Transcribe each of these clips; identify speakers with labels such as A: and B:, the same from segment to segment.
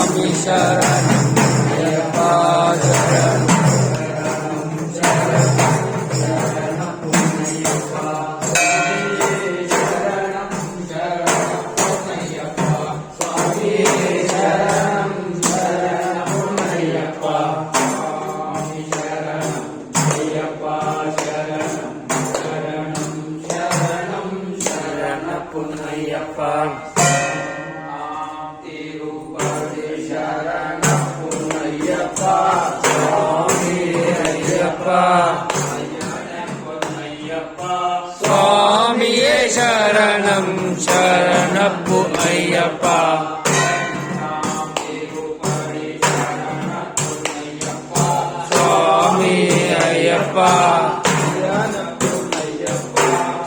A: சுவாமி சரணம் ஐயப்பா சரணம் சுவாமியே சரணம் சரணப்பு ஐயப்பா சுவாமி ஐயப்பா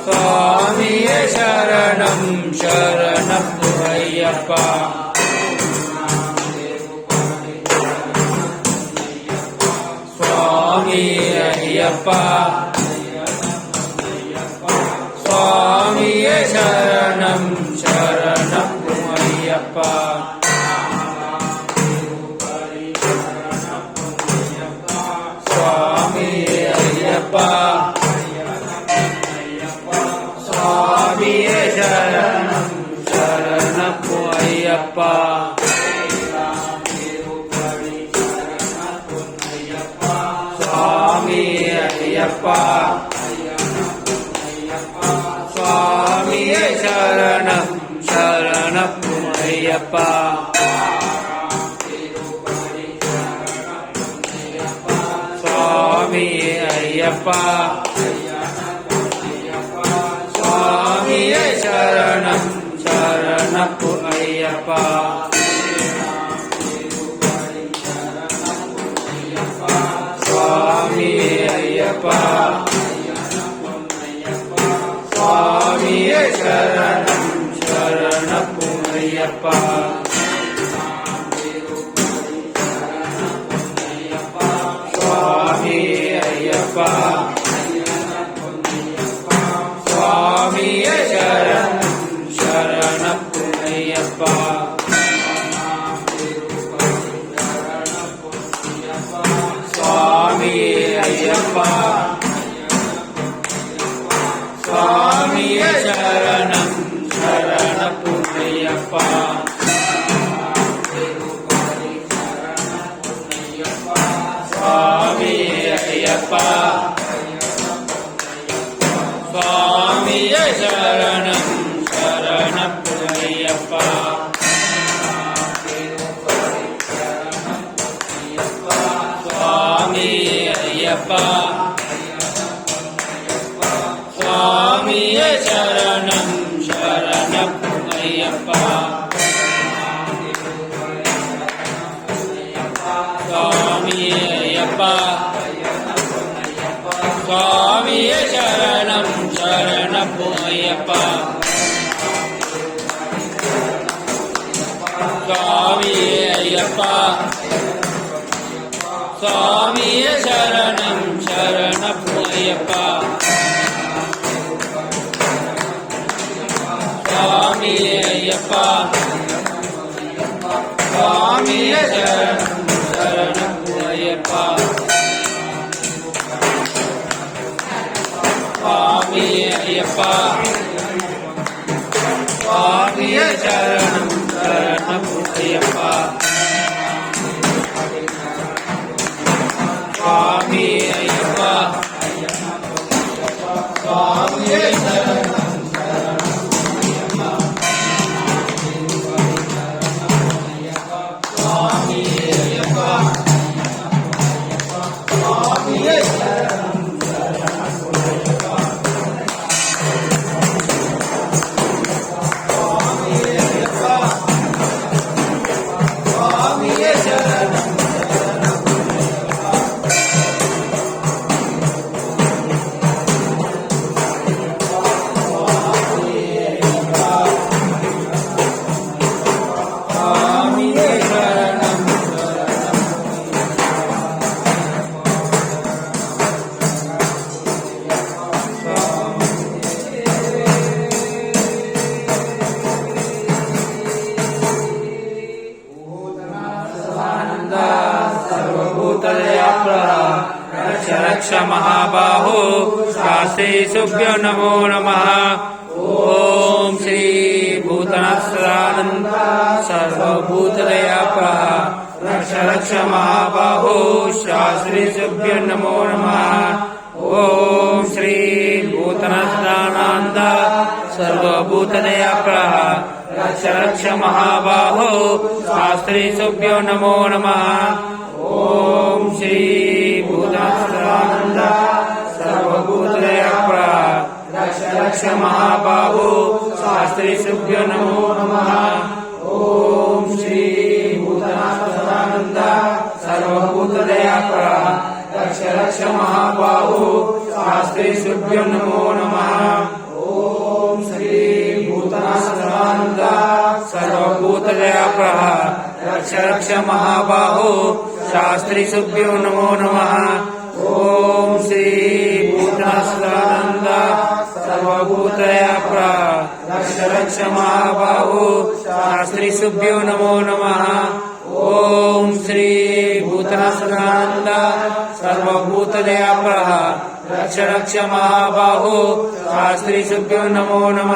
A: சுவாமியே சரணம் சரணப்பு ஐயப்பா சுவாமி ஐயப்பா சுவாமியே சரணம் சரணப்பு ஐயப்பா சுவாமி ஐயப்பா சுவாமியே சரணம் சரணப்பு ஐயப்பா சுவாமி ஐயப்பா சுவாமியே சரணம் சரணப்பு ஐயப்பா சுவாமி ஐயப்பா சுவாமியே சரணம் சரணப்பு ஐயப்பா சுவாமி ஐயப்பா சுவாமியே சரணம் சரணப்பு ஐயப்பா சுவாமி ஐயப்பா சுவாமியே சரணம் சரணப்பு ஐயப்பா சுவாமி ஐயப்பா சுவாமியே சரணம் சரணப்பு ஐயப்பா சுவாமி ஐயப்பா சுவாமியே சரணம் சரணப்பு ஐயப்பா சுவாமி ஐயப்பா சுவாமியே சரணம் சரணப்பு ஐயப்பா சுவாமி ஐயப்பா சுவாமியே சரணம் சரணப்பு ஐயப்பா சுவாமி ஐயப்பா சுவாமியே சரணம் சரணப்பு ஐயப்பா சுவாமி ஐயப்பா சுவாமியே சரணம் சரணப்பு ஐயப்பா சுவாமி ஐயப்பா சுவாமியே சரணம் சரணப்பு ஐயப்பா சுவாமி ஐயப்பா சுவாமியே சரணம் சுவாமி ஐயப்பா சுவாமியே சரணம் रक्ष रक्ष महाबाहो शास्त्रीशुभ्यो नमो नमः ओम श्री भूतनाथ सदानंद सर्वभूतदयापरः रक्ष रक्ष महाबाहो शास्त्रीशुभ्यो नमो नमः ओम श्री भूतनाथ सदानंद सर्वभूतदयापरः रक्ष रक्ष महाबाहो शास्त्रीशुभ्यो नमो नमः ओम श्री भूतनाथ सदानंद सर्वभूतदयापरः रक्ष रक्ष महाबाहो शास्त्रीशुभ्यो नमो नमः ओम श्री भूतनाथ सदानंद सर्वभूतदयापरः रक्ष रक्ष महाबाहो शास्त्रीशुभ्यो नमो नमः ओम श्री भूतनाथ सदानंद सर्वभूतदयापरः रक्ष रक्ष महाबाहो शास्त्रीशुभ्यो नमो नमः ओम श्री भूतनाथ सदानंद सर्वभूतदयापरः रक्ष रक्ष महाबाहो शास्त्रीशुभ्यो नमो नमः ओम श्री भूतनाथ सदानंद सर्वभूतदयापरः रक्ष रक्ष महाबाहो शास्त्रीशुभ्यो नमो नमः।